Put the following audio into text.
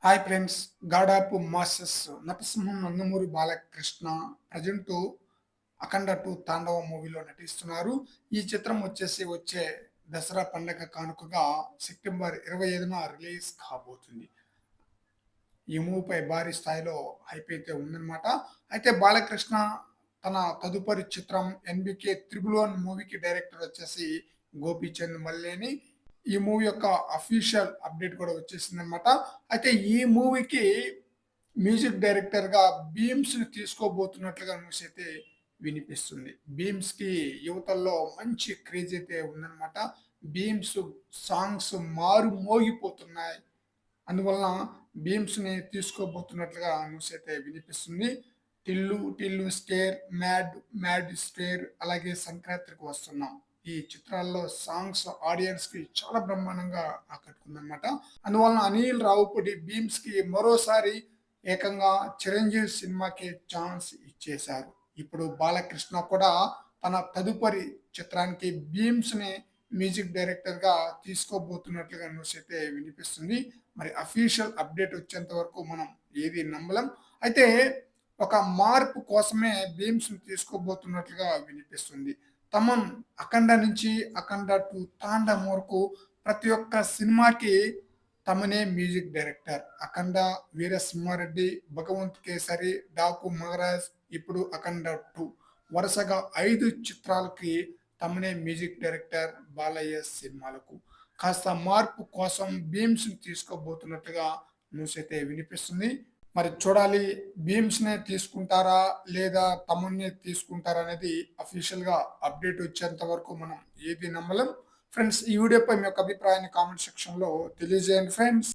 Hi friends. 'గాడాపు masters' Narasimham Nandamuri Balakrishna present 'Akhanda 2 Thandavam' మూవీలో నటిస్తున్నారు. ఈ చిత్రం వచ్చే దసరా పండగ కానుకగా సెప్టెంబర్ 25న రిలీజ్ కాబోతుంది. ఈ మూవీపై భారీ స్థాయిలో హైప్ అయితే ఉందన్నమాట. అయితే బాలకృష్ణ తన తదుపరి చిత్రం 'ఎన్‌బీకే త్రిబుల్ వన్' మూవీకి డైరెక్టర్ వచ్చేసి గోపీచంద్ మల్లేని. ఈ మూవీ యొక్క అఫీషియల్ అప్డేట్ కూడా వచ్చేసిందన్నమాట. అయితే ఈ మూవీకి మ్యూజిక్ డైరెక్టర్‌గా 'బీమ్స్‌ని' తీసుకోబోతున్నట్లుగా న్యూస్ అయితే వినిపిస్తుంది. 'బీమ్స్‌కి' యువతల్లో మంచి క్రేజ్ అయితే ఉందన్నమాట. 'బీమ్స్' సాంగ్స్ మోగిపోతున్నాయి. అందువలన 'బీమ్స్‌ని' తీసుకోబోతున్నట్లుగా న్యూస్ అయితే వినిపిస్తుంది. 'టిల్లు స్టేర్', 'మ్యాడ్ స్టేర్' అలాగే 'సంక్రాంతికి వస్తున్నాం' ఈ చిత్రాల్లో సాంగ్స్ ఆడియన్స్‌కి చాలా బ్రహ్మాండంగా ఆకట్టుకుందనమాట. అందువలన అనిల్ రావిపూడి 'బీమ్స్‌కి' మరోసారి ఏకంగా 'చిరంజీవి' సినిమాకే ఛాన్స్ ఇచ్చేశారు. ఇప్పుడు బాలకృష్ణ కూడా తన తదుపరి చిత్రానికి 'బీమ్స్‌ని' మ్యూజిక్ డైరెక్టర్‌గా తీసుకోబోతున్నట్లుగా న్యూస్ అయితే వినిపిస్తుంది. మరి అఫీషియల్ అప్డేట్ వచ్చేంత వరకు మనం ఏది నమ్మలేం. అయితే ఒక మార్పు కోసమే 'బీమ్స్‌ని' తీసుకోబోతున్నట్లుగా వినిపిస్తుంది. తమన్ 'అఖండ' నుంచి 'అఖండ 2 తాండవం' వరకు ప్రతి ఒక్క సినిమాకి తమనే మ్యూజిక్ డైరెక్టర్. 'అఖండ', 'వీరసింహారెడ్డి', 'భగవంత్ కేసరి', 'డాకు మగరాజ్' ఇప్పుడు 'అఖండ 2' వరుసగా 5 చిత్రాలకి తమనే మ్యూజిక్ డైరెక్టర్ బాలయ్య సినిమాలకు. కాస్త మార్పు కోసం 'బీమ్స్‌ని' తీసుకోబోతున్నట్టుగా న్యూస్ అయితే వినిపిస్తుంది. మరి చూడాలి, 'బీమ్స్‌నే' తీసుకుంటారా? లేదా తమన్నే తీసుకుంటారా? అనేది అఫీషియల్‌గా అప్డేట్ వచ్చేంత వరకు మనం ఏది నమ్మలేం. ఫ్రెండ్స్, ఈ వీడియోపై మీ యొక్క అభిప్రాయాన్ని కామెంట్ సెక్షన్‌లో తెలియజేయండి ఫ్రెండ్స్.